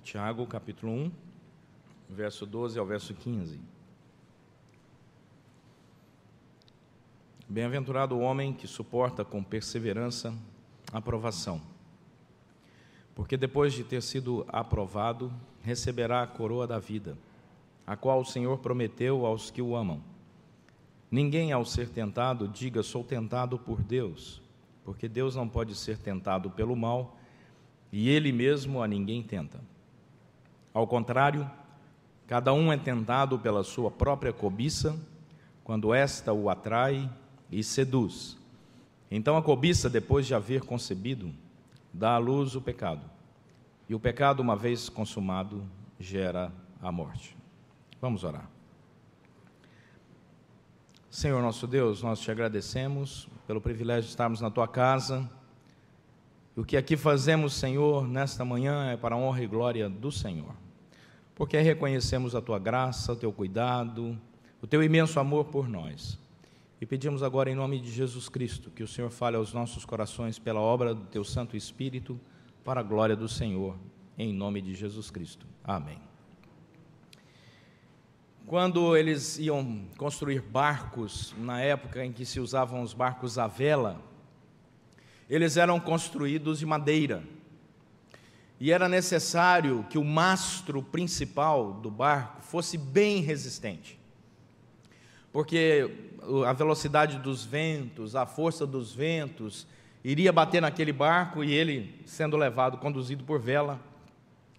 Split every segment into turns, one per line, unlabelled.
Tiago, capítulo 1, verso 12 ao verso 15. Bem-aventurado o homem que suporta com perseverança a provação, porque depois de ter sido aprovado, receberá a coroa da vida, a qual o Senhor prometeu aos que o amam. Ninguém, ao ser tentado, diga: sou tentado por Deus, porque Deus não pode ser tentado pelo mal, e Ele mesmo a ninguém tenta. Ao contrário, cada um é tentado pela sua própria cobiça, quando esta o atrai e seduz. Então a cobiça, depois de haver concebido, dá à luz o pecado. E o pecado, uma vez consumado, gera a morte. Vamos orar. Senhor nosso Deus, nós te agradecemos pelo privilégio de estarmos na tua casa. E o que aqui fazemos, Senhor, nesta manhã é para a honra e glória do Senhor, porque reconhecemos a tua graça, o teu cuidado, o teu imenso amor por nós. E pedimos agora, em nome de Jesus Cristo, que o Senhor fale aos nossos corações pela obra do teu Santo Espírito, para a glória do Senhor, em nome de Jesus Cristo. Amém. Quando eles iam construir barcos, na época em que se usavam os barcos à vela, eles eram construídos de madeira. E era necessário que o mastro principal do barco fosse bem resistente, porque a velocidade dos ventos, a força dos ventos, iria bater naquele barco e ele, sendo levado, conduzido por vela,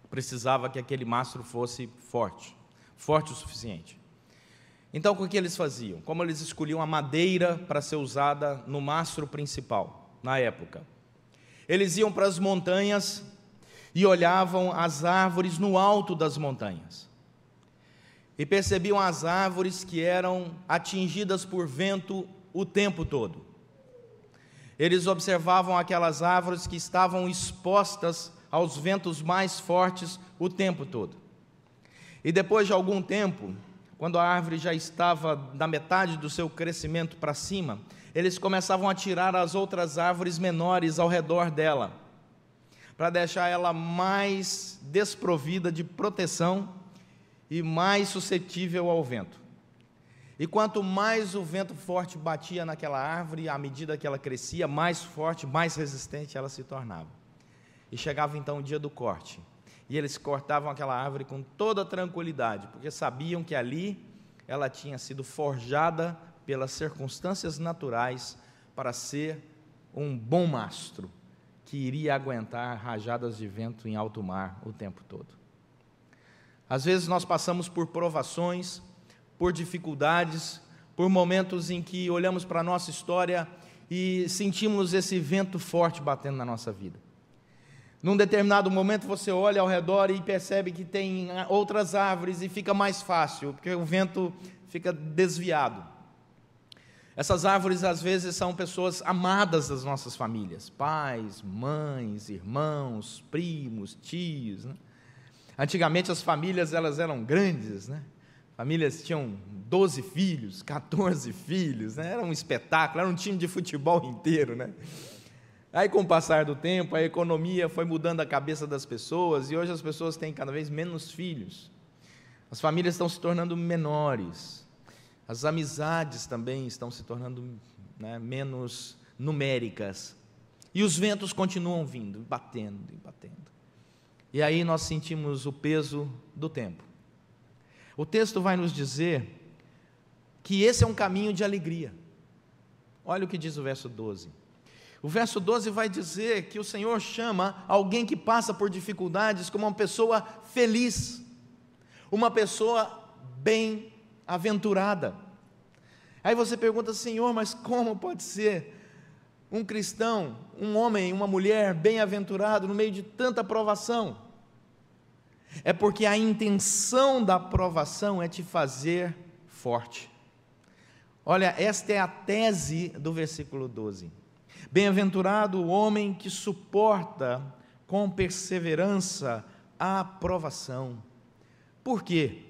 precisava que aquele mastro fosse forte o suficiente. Então, o que eles faziam? Como eles escolhiam a madeira para ser usada no mastro principal, na época? Eles iam para as montanhas e olhavam as árvores no alto das montanhas. E percebiam as árvores que eram atingidas por vento o tempo todo. Eles observavam aquelas árvores que estavam expostas aos ventos mais fortes o tempo todo. E depois de algum tempo, quando a árvore já estava da metade do seu crescimento para cima, eles começavam a tirar as outras árvores menores ao redor dela, para deixar ela mais desprovida de proteção e mais suscetível ao vento. E quanto mais o vento forte batia naquela árvore, à medida que ela crescia, mais forte, mais resistente ela se tornava. E chegava então o dia do corte. E eles cortavam aquela árvore com toda tranquilidade, porque sabiam que ali ela tinha sido forjada pelas circunstâncias naturais para ser um bom mastro, que iria aguentar rajadas de vento em alto mar o tempo todo. Às vezes nós passamos por provações, por dificuldades, por momentos em que olhamos para a nossa história e sentimos esse vento forte batendo na nossa vida. Num determinado momento você olha ao redor e percebe que tem outras árvores e fica mais fácil, porque o vento fica desviado. Essas árvores às vezes são pessoas amadas das nossas famílias, pais, mães, irmãos, primos, tios, né? Antigamente as famílias elas eram grandes, né? Famílias tinham 12 filhos, 14 filhos, né? Era um espetáculo, era um time de futebol inteiro, né? Aí, com o passar do tempo, a economia foi mudando a cabeça das pessoas e hoje as pessoas têm cada vez menos filhos. As famílias estão se tornando menores. As amizades também estão se tornando, né, menos numéricas. E os ventos continuam vindo, batendo e batendo. E aí nós sentimos o peso do tempo. O texto vai nos dizer que esse é um caminho de alegria. Olha o que diz o verso 12. O verso 12 vai dizer que o Senhor chama alguém que passa por dificuldades como uma pessoa feliz, uma pessoa bem-aventurada. Aí você pergunta: Senhor, mas como pode ser um cristão, um homem, uma mulher bem-aventurado no meio de tanta provação? É porque a intenção da provação é te fazer forte. Olha, esta é a tese do versículo 12. Bem-aventurado o homem que suporta com perseverança a provação. Por quê?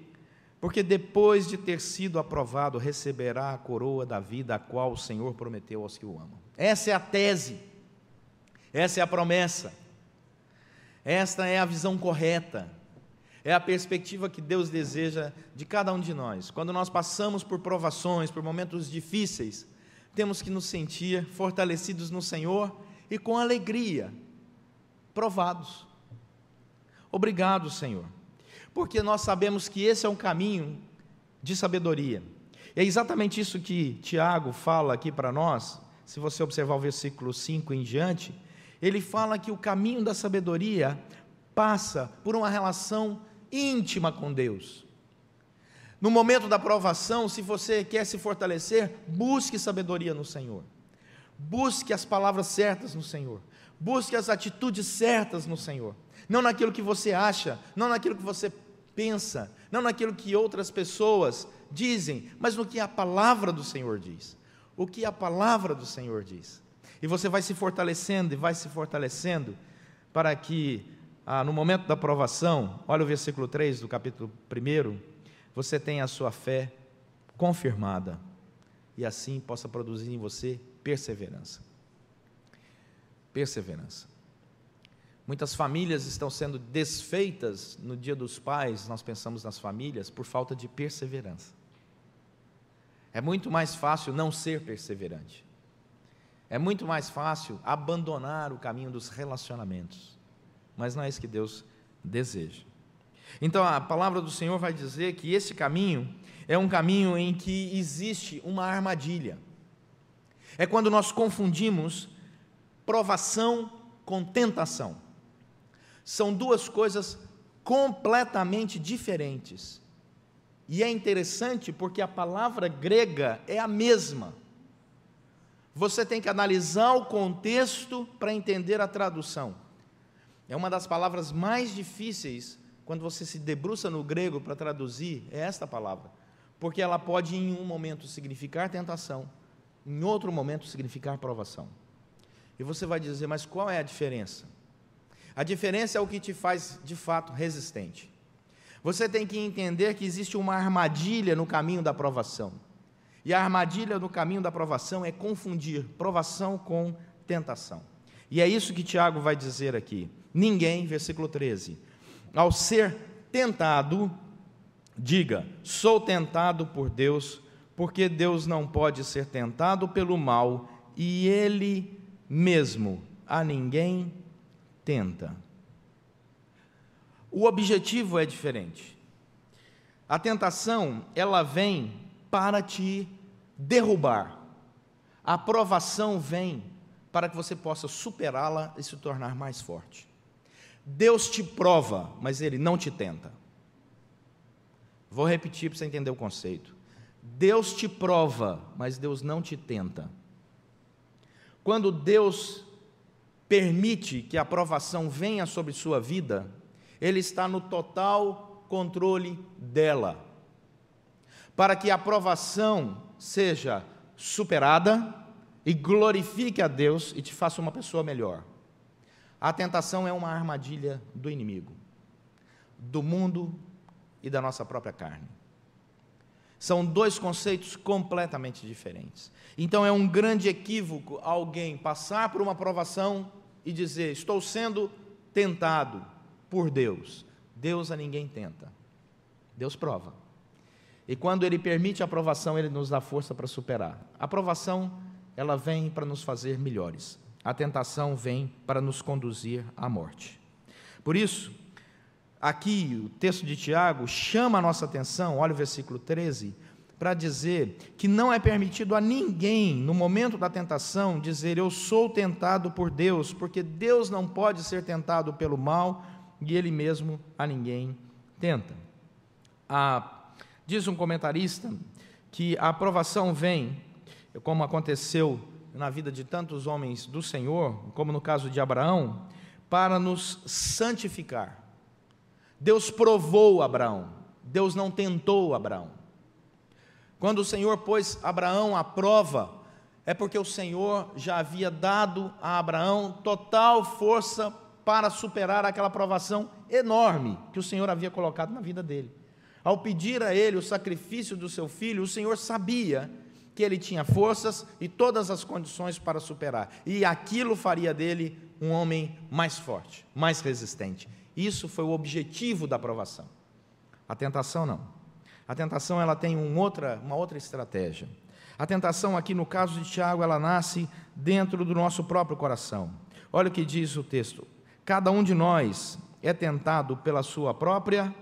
Porque depois de ter sido aprovado, receberá a coroa da vida, a qual o Senhor prometeu aos que o amam. Essa é a tese, essa é a promessa, esta é a visão correta. É a perspectiva que Deus deseja de cada um de nós. Quando nós passamos por provações, por momentos difíceis, temos que nos sentir fortalecidos no Senhor e com alegria, provados. Obrigado, Senhor, porque nós sabemos que esse é um caminho de sabedoria. É exatamente isso que Tiago fala aqui para nós. Se você observar o versículo 5 em diante, ele fala que o caminho da sabedoria passa por uma relação íntima com Deus. No momento da provação, se você quer se fortalecer, busque sabedoria no Senhor. Busque as palavras certas no Senhor. Busque as atitudes certas no Senhor. Não naquilo que você acha, não naquilo que você pensa, não naquilo que outras pessoas dizem, mas no que a palavra do Senhor diz. O que a palavra do Senhor diz. E você vai se fortalecendo e vai se fortalecendo para que, no momento da provação, olha o versículo 3 do capítulo 1, você tenha a sua fé confirmada e assim possa produzir em você perseverança. Perseverança. Muitas famílias estão sendo desfeitas no Dia dos Pais, nós pensamos nas famílias, por falta de perseverança. É muito mais fácil não ser perseverante. É muito mais fácil abandonar o caminho dos relacionamentos. Mas não é isso que Deus deseja. Então a palavra do Senhor vai dizer que esse caminho é um caminho em que existe uma armadilha. É quando nós confundimos provação com tentação. São duas coisas completamente diferentes. E é interessante porque a palavra grega é a mesma. Você tem que analisar o contexto para entender a tradução. É uma das palavras mais difíceis quando você se debruça no grego para traduzir, é esta palavra. Porque ela pode em um momento significar tentação, em outro momento significar provação. E você vai dizer, mas qual é a diferença? A diferença é o que te faz, de fato, resistente. Você tem que entender que existe uma armadilha no caminho da provação. E a armadilha no caminho da provação é confundir provação com tentação. E é isso que Tiago vai dizer aqui. Ninguém, versículo 13, ao ser tentado, diga, sou tentado por Deus, porque Deus não pode ser tentado pelo mal, e Ele mesmo a ninguém tenta. O objetivo é diferente. A tentação, ela vem para te derrubar. A provação vem para que você possa superá-la e se tornar mais forte. Deus te prova, mas Ele não te tenta. Vou repetir para você entender o conceito. Deus te prova, mas Deus não te tenta. Quando Deus permite que a provação venha sobre sua vida, Ele está no total controle dela, para que a provação seja superada e glorifique a Deus e te faça uma pessoa melhor. A tentação é uma armadilha do inimigo, do mundo e da nossa própria carne. São dois conceitos completamente diferentes. Então é um grande equívoco alguém passar por uma provação e dizer, estou sendo tentado por Deus. Deus a ninguém tenta. Deus prova. E quando Ele permite a provação, Ele nos dá força para superar. A provação, ela vem para nos fazer melhores. A tentação vem para nos conduzir à morte. Por isso, aqui o texto de Tiago chama a nossa atenção, olha o versículo 13, para dizer que não é permitido a ninguém, no momento da tentação, dizer, eu sou tentado por Deus, porque Deus não pode ser tentado pelo mal, e Ele mesmo a ninguém tenta. Diz um comentarista que a aprovação vem, como aconteceu na vida de tantos homens do Senhor, como no caso de Abraão, para nos santificar. Deus provou Abraão, Deus não tentou Abraão. Quando o Senhor pôs Abraão à prova, é porque o Senhor já havia dado a Abraão total força para superar aquela provação enorme que o Senhor havia colocado na vida dele. Ao pedir a ele o sacrifício do seu filho, o Senhor sabia que ele tinha forças e todas as condições para superar, e aquilo faria dele um homem mais forte, mais resistente. Isso foi o objetivo da provação. A tentação não. A tentação ela tem uma outra estratégia. A tentação aqui no caso de Tiago, ela nasce dentro do nosso próprio coração. Olha o que diz o texto: cada um de nós é tentado pela sua própria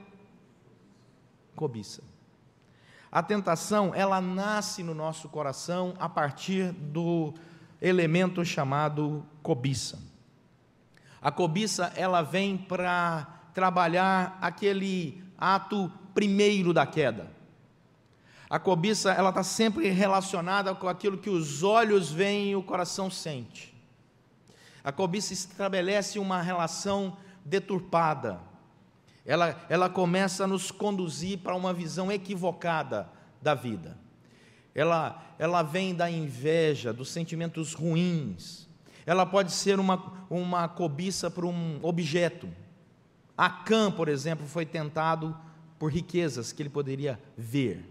cobiça. A tentação, ela nasce no nosso coração a partir do elemento chamado cobiça. A cobiça, ela vem para trabalhar aquele ato primeiro da queda. A cobiça, ela está sempre relacionada com aquilo que os olhos veem e o coração sente. A cobiça estabelece uma relação deturpada. Ela começa a nos conduzir para uma visão equivocada da vida. Ela vem da inveja, dos sentimentos ruins. Ela pode ser uma cobiça por um objeto. Acã, por exemplo, foi tentado por riquezas que ele poderia ver.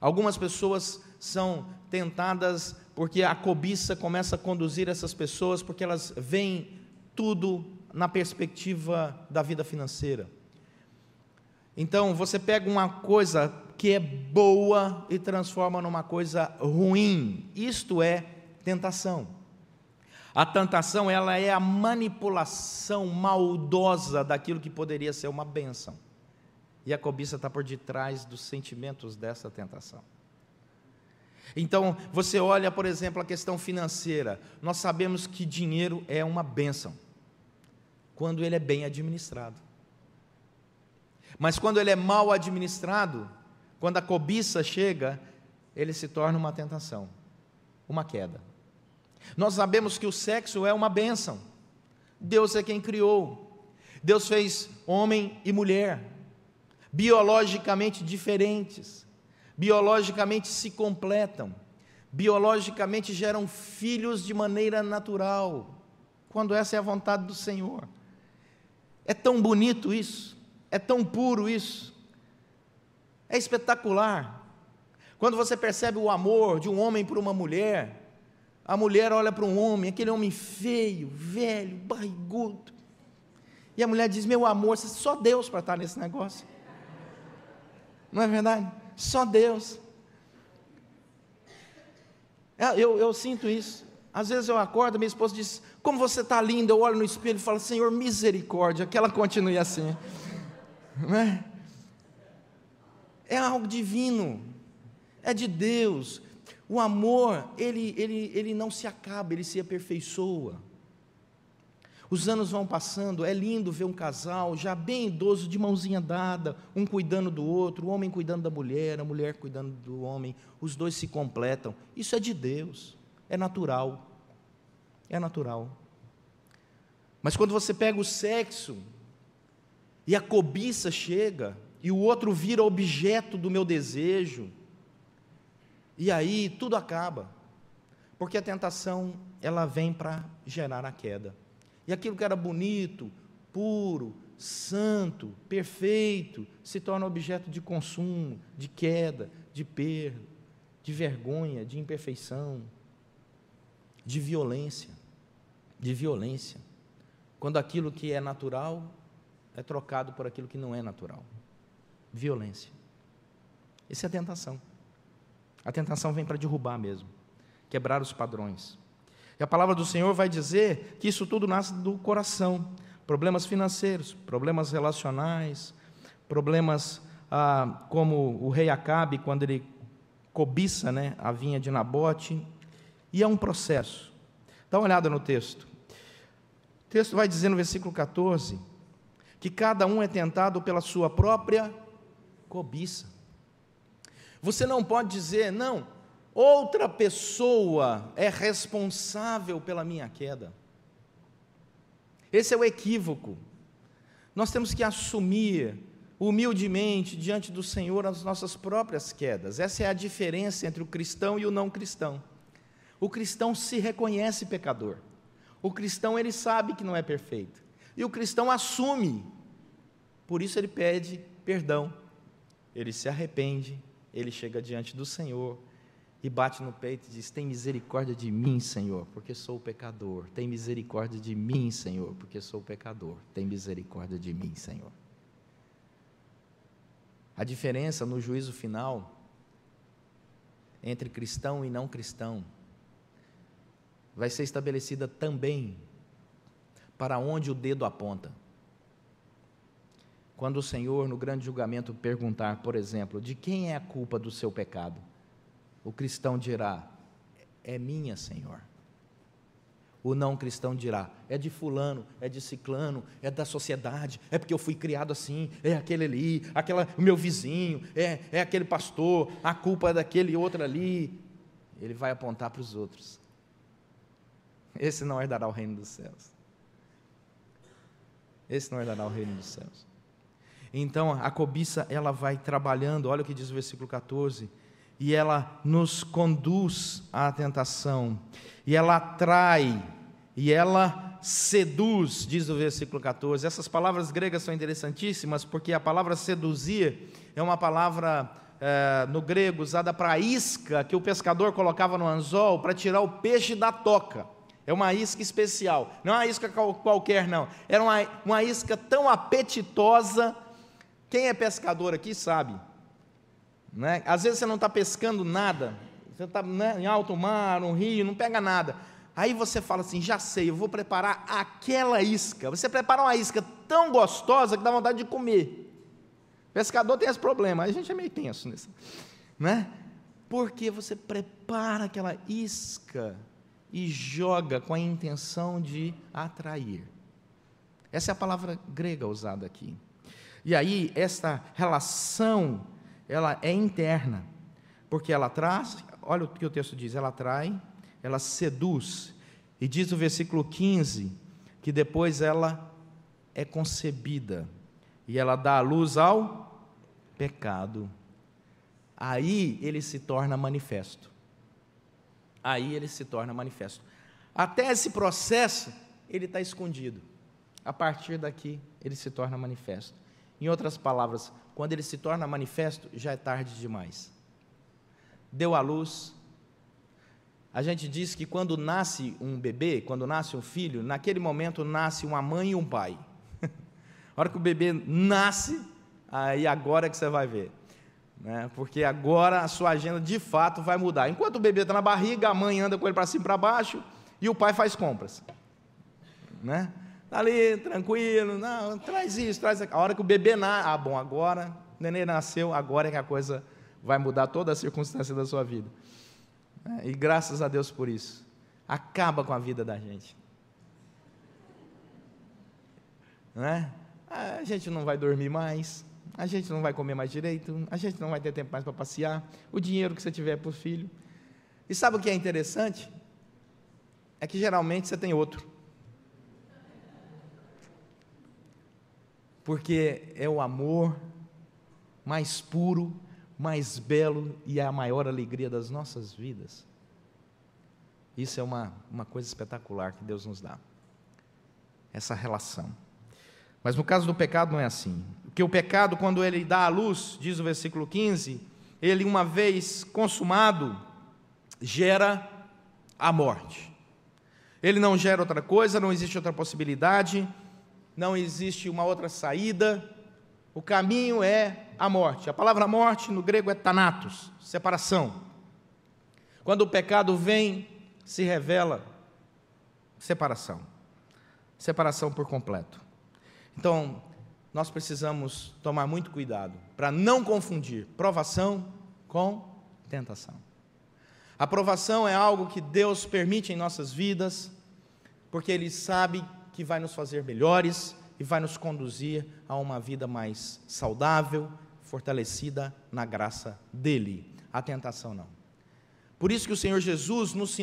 Algumas pessoas são tentadas porque a cobiça começa a conduzir essas pessoas, porque elas veem tudo na perspectiva da vida financeira. Então, você pega uma coisa que é boa e transforma numa coisa ruim. Isto é tentação. A tentação, ela é a manipulação maldosa daquilo que poderia ser uma bênção. E a cobiça está por detrás dos sentimentos dessa tentação. Então, você olha, por exemplo, a questão financeira. Nós sabemos que dinheiro é uma bênção, quando ele é bem administrado. Mas quando ele é mal administrado, quando a cobiça chega, ele se torna uma tentação, uma queda. Nós sabemos que o sexo é uma bênção. Deus é quem criou. Deus fez homem e mulher, biologicamente diferentes, biologicamente se completam, biologicamente geram filhos de maneira natural, quando essa é a vontade do Senhor. É tão bonito isso, é tão puro isso, é espetacular. Quando você percebe o amor de um homem por uma mulher, a mulher olha para um homem, aquele homem feio, velho, barrigudo, e a mulher diz: meu amor, só Deus para estar nesse negócio. Não é verdade? Só Deus. Eu sinto isso. Às vezes eu acordo, minha esposa diz: como você está linda. Eu olho no espelho e falo: Senhor, misericórdia, que ela continue assim. Não é? É algo divino, é de Deus. O amor, ele não se acaba, ele se aperfeiçoa. Os anos vão passando, é lindo ver um casal já bem idoso, de mãozinha dada, um cuidando do outro, o homem cuidando da mulher, a mulher cuidando do homem, os dois se completam. Isso é de Deus, é natural, é natural. Mas quando você pega o sexo, e a cobiça chega, e o outro vira objeto do meu desejo, e aí tudo acaba, porque a tentação, ela vem para gerar a queda. E aquilo que era bonito, puro, santo, perfeito, se torna objeto de consumo, de queda, de perda, de vergonha, de imperfeição, de violência. Quando aquilo que é natural é trocado por aquilo que não é natural. Violência. Essa é a tentação. A tentação vem para derrubar mesmo, quebrar os padrões. E a palavra do Senhor vai dizer que isso tudo nasce do coração. Problemas financeiros, problemas relacionais, problemas como o rei Acabe, quando ele cobiça, a vinha de Nabote. E é um processo. Dá uma olhada no texto. O texto vai dizer no versículo 14, que cada um é tentado pela sua própria cobiça. Você não pode dizer: não, outra pessoa é responsável pela minha queda. Esse é o equívoco. Nós temos que assumir humildemente diante do Senhor as nossas próprias quedas. Essa é a diferença entre o cristão e o não cristão. O cristão se reconhece pecador. O cristão, ele sabe que não é perfeito. E o cristão assume. Por isso ele pede perdão. Ele se arrepende. Ele chega diante do Senhor e bate no peito e diz: tem misericórdia de mim, Senhor, porque sou pecador. Tem misericórdia de mim, Senhor, porque sou pecador. Tem misericórdia de mim, Senhor. A diferença no juízo final entre cristão e não cristão vai ser estabelecida também para onde o dedo aponta. Quando o Senhor, no grande julgamento, perguntar, por exemplo, de quem é a culpa do seu pecado, o cristão dirá: é minha, Senhor. O não cristão dirá: é de fulano, é de ciclano, é da sociedade, é porque eu fui criado assim, é aquele ali, o meu vizinho, é aquele pastor, a culpa é daquele outro ali. Ele vai apontar para os outros. Esse não herdará o reino dos céus. Esse não herdará o reino dos céus. Então a cobiça, ela vai trabalhando, olha o que diz o versículo 14, e ela nos conduz à tentação, e ela atrai, e ela seduz, diz o versículo 14. Essas palavras gregas são interessantíssimas, porque a palavra seduzir é uma palavra no grego usada para a isca que o pescador colocava no anzol para tirar o peixe da toca. É uma isca especial, não é uma isca qualquer não, era uma isca tão apetitosa. Quem é pescador aqui sabe, né? Às vezes você não está pescando nada, você está, né, em alto mar, no rio, não pega nada, aí você fala assim: já sei, eu vou preparar aquela isca. Você prepara uma isca tão gostosa que dá vontade de comer. Pescador tem esse problema, a gente é meio tenso nisso, né? Porque você prepara aquela isca e joga com a intenção de atrair. Essa é a palavra grega usada aqui. E aí, esta relação, ela é interna, porque ela traz, olha o que o texto diz, ela atrai, ela seduz, e diz o versículo 15, que depois ela é concebida, e ela dá a luz ao pecado. Aí ele se torna manifesto. Aí ele se torna manifesto. Até esse processo, ele está escondido. A partir daqui, ele se torna manifesto. Em outras palavras, quando ele se torna manifesto, já é tarde demais. Deu à luz. A gente diz que quando nasce um bebê, quando nasce um filho, naquele momento nasce uma mãe e um pai. A hora que o bebê nasce, aí agora é que você vai ver. Né? Porque agora a sua agenda de fato vai mudar. Enquanto o bebê está na barriga, a mãe anda com ele para cima e para baixo, e o pai faz compras. Né? Está ali, tranquilo, não, traz isso, traz aquilo. A hora que o bebê nasce, bom, agora, o neném nasceu, agora é que a coisa vai mudar toda a circunstância da sua vida. E graças a Deus por isso. Acaba com a vida da gente. Né? A gente não vai dormir mais, a gente não vai comer mais direito, a gente não vai ter tempo mais para passear, o dinheiro que você tiver para o filho. E sabe o que é interessante? É que geralmente você tem outro. Porque é o amor mais puro, mais belo e é a maior alegria das nossas vidas. Isso é uma coisa espetacular que Deus nos dá, essa relação. Mas no caso do pecado não é assim, porque o pecado, quando ele dá à luz, diz o versículo 15, ele uma vez consumado, gera a morte. Ele não gera outra coisa, não existe outra possibilidade, não existe uma outra saída, o caminho é a morte. A palavra morte no grego é thanatos, separação. Quando o pecado vem, se revela separação, separação por completo. Então, nós precisamos tomar muito cuidado para não confundir provação com tentação. A provação é algo que Deus permite em nossas vidas, porque Ele sabe que vai nos fazer melhores e vai nos conduzir a uma vida mais saudável, fortalecida na graça dEle. A tentação não. Por isso que o Senhor Jesus nos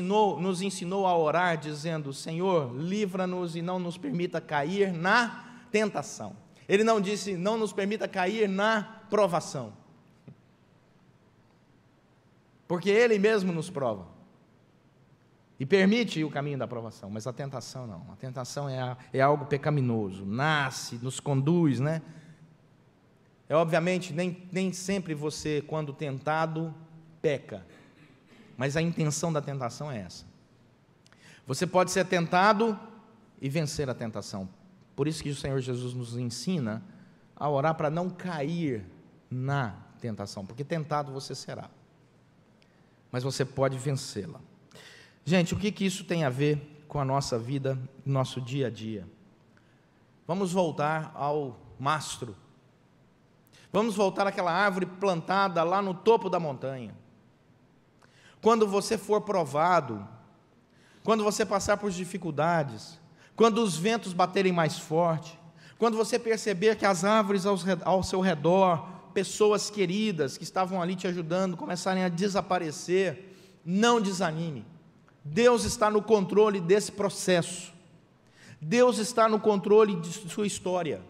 ensinou a orar, dizendo: Senhor, livra-nos e não nos permita cair na tentação. Ele não disse: não nos permita cair na provação. Porque Ele mesmo nos prova. E permite o caminho da aprovação, mas a tentação não. A tentação é algo pecaminoso, nasce, nos conduz, né? Obviamente, nem sempre você, quando tentado, peca. mas a intenção da tentação é essa. Você pode ser tentado e vencer a tentação. Por isso que o Senhor Jesus nos ensina a orar para não cair na tentação, porque tentado você será, mas você pode vencê-la. Gente, o que isso tem a ver com a nossa vida, nosso dia a dia? Vamos voltar ao mastro. Vamos voltar àquela árvore plantada lá no topo da montanha. Quando você for provado, quando você passar por dificuldades, quando os ventos baterem mais forte, quando você perceber que as árvores ao seu redor, pessoas queridas que estavam ali te ajudando, começarem a desaparecer, não desanime. Deus está no controle desse processo. Deus está no controle de sua história.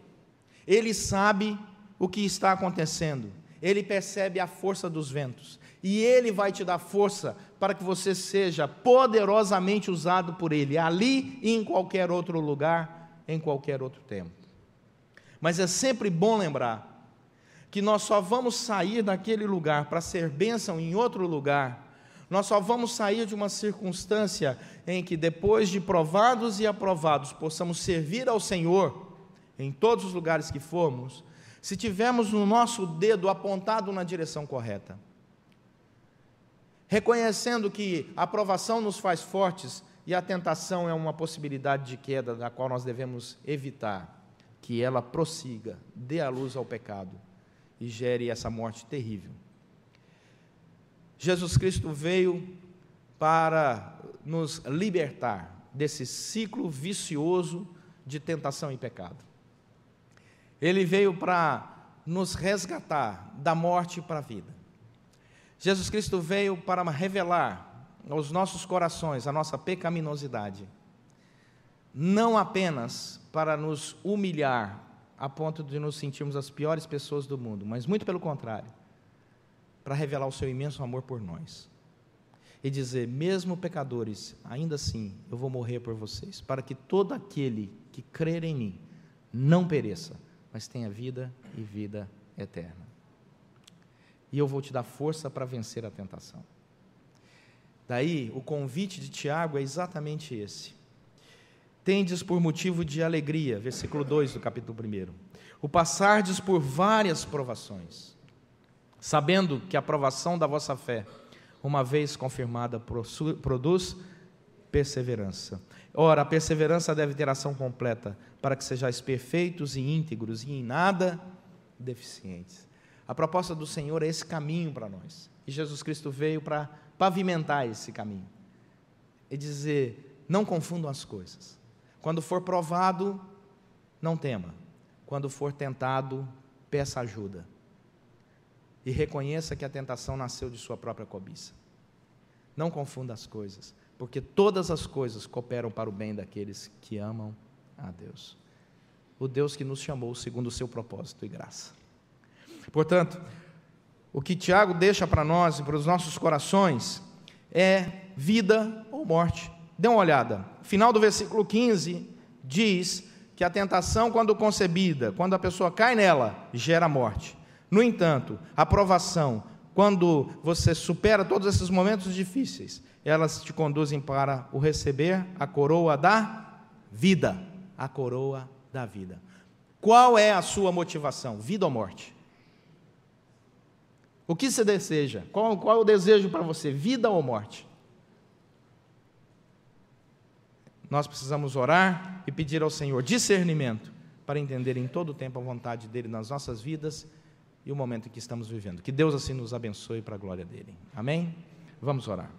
Ele sabe o que está acontecendo. Ele percebe a força dos ventos. E Ele vai te dar força para que você seja poderosamente usado por Ele, ali e em qualquer outro lugar, em qualquer outro tempo. Mas é sempre bom lembrar que nós só vamos sair daquele lugar para ser bênção em outro lugar. Nós só vamos sair de uma circunstância em que, depois de provados e aprovados, possamos servir ao Senhor em todos os lugares que formos, se tivermos o nosso dedo apontado na direção correta, reconhecendo que a aprovação nos faz fortes e a tentação é uma possibilidade de queda da qual nós devemos evitar que ela prossiga, dê a luz ao pecado e gere essa morte terrível. Jesus Cristo veio para nos libertar desse ciclo vicioso de tentação e pecado. Ele veio para nos resgatar da morte para a vida. Jesus Cristo veio para revelar aos nossos corações a nossa pecaminosidade, não apenas para nos humilhar a ponto de nos sentirmos as piores pessoas do mundo, mas muito pelo contrário, para revelar o seu imenso amor por nós e dizer: mesmo pecadores, ainda assim eu vou morrer por vocês, para que todo aquele que crer em mim não pereça, mas tenha vida e vida eterna. E eu vou te dar força para vencer a tentação. Daí, o convite de Tiago é exatamente esse. Tendes por motivo de alegria, versículo 2 do capítulo 1, o passardes por várias provações, sabendo que a provação da vossa fé, uma vez confirmada, produz perseverança. Ora, a perseverança deve ter ação completa, para que sejais perfeitos e íntegros e em nada deficientes. A proposta do Senhor é esse caminho para nós, e Jesus Cristo veio para pavimentar esse caminho, e dizer: não confundam as coisas. Quando for provado, não tema. Quando for tentado, peça ajuda. E reconheça que a tentação nasceu de sua própria cobiça. Não confunda as coisas, porque todas as coisas cooperam para o bem daqueles que amam a Deus. O Deus que nos chamou segundo o seu propósito e graça. Portanto, o que Tiago deixa para nós e para os nossos corações é vida ou morte. Dê uma olhada. Final do versículo 15 diz que a tentação, quando concebida, quando a pessoa cai nela, gera morte. No entanto, a provação, quando você supera todos esses momentos difíceis, elas te conduzem para o receber a coroa da vida. A coroa da vida. Qual é a sua motivação? Vida ou morte? O que você deseja? Qual é o desejo para você? Vida ou morte? Nós precisamos orar e pedir ao Senhor discernimento para entender em todo o tempo a vontade dEle nas nossas vidas e o momento em que estamos vivendo. Que Deus assim nos abençoe para a glória dEle. Amém? Vamos orar.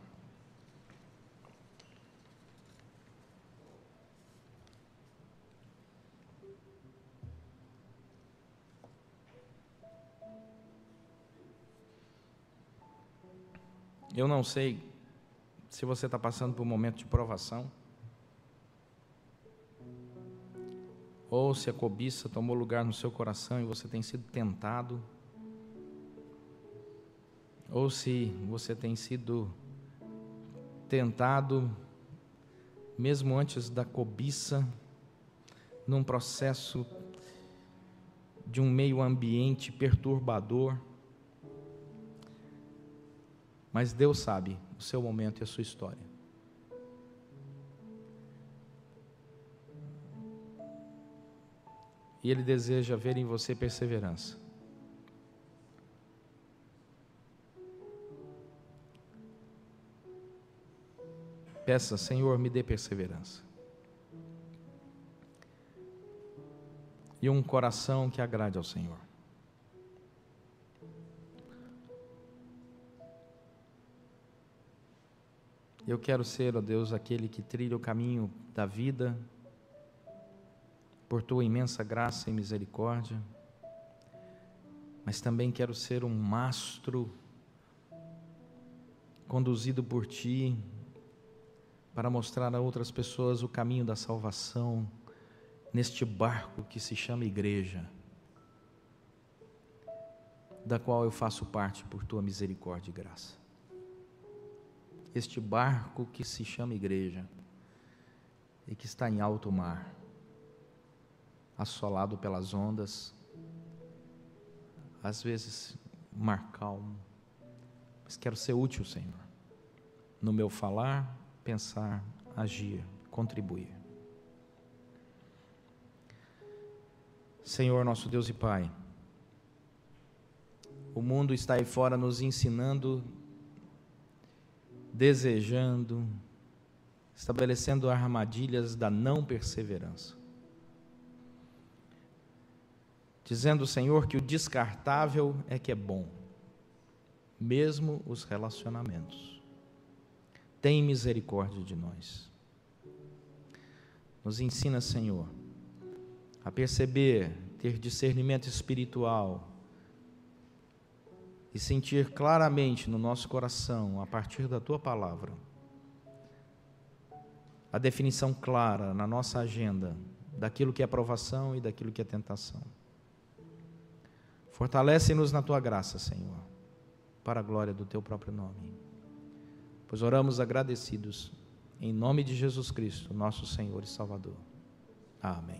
Eu não sei se você está passando por um momento de provação, ou se a cobiça tomou lugar no seu coração e você tem sido tentado, ou se você tem sido tentado, mesmo antes da cobiça, num processo de um meio ambiente perturbador. Mas Deus sabe o seu momento e a sua história. E Ele deseja ver em você perseverança. Peça: Senhor, me dê perseverança. E um coração que agrade ao Senhor. Eu quero ser, ó Deus, aquele que trilha o caminho da vida, por Tua imensa graça e misericórdia, mas também quero ser um mastro conduzido por Ti, para mostrar a outras pessoas o caminho da salvação, neste barco que se chama igreja, da qual eu faço parte por Tua misericórdia e graça. Este barco que se chama igreja, e que está em alto mar, assolado pelas ondas, às vezes mar calmo, mas quero ser útil, Senhor, no meu falar, pensar, agir, contribuir. Senhor, nosso Deus e Pai, o mundo está aí fora nos ensinando, desejando, estabelecendo armadilhas da não perseverança, dizendo, Senhor, que o descartável é que é bom, mesmo os relacionamentos. Tem misericórdia de nós. Nos ensina, Senhor, a perceber, ter discernimento espiritual e sentir claramente no nosso coração, a partir da Tua palavra, a definição clara na nossa agenda daquilo que é provação e daquilo que é tentação. Fortalece-nos na Tua graça, Senhor, para a glória do Teu próprio nome. Pois oramos agradecidos, em nome de Jesus Cristo, nosso Senhor e Salvador. Amém.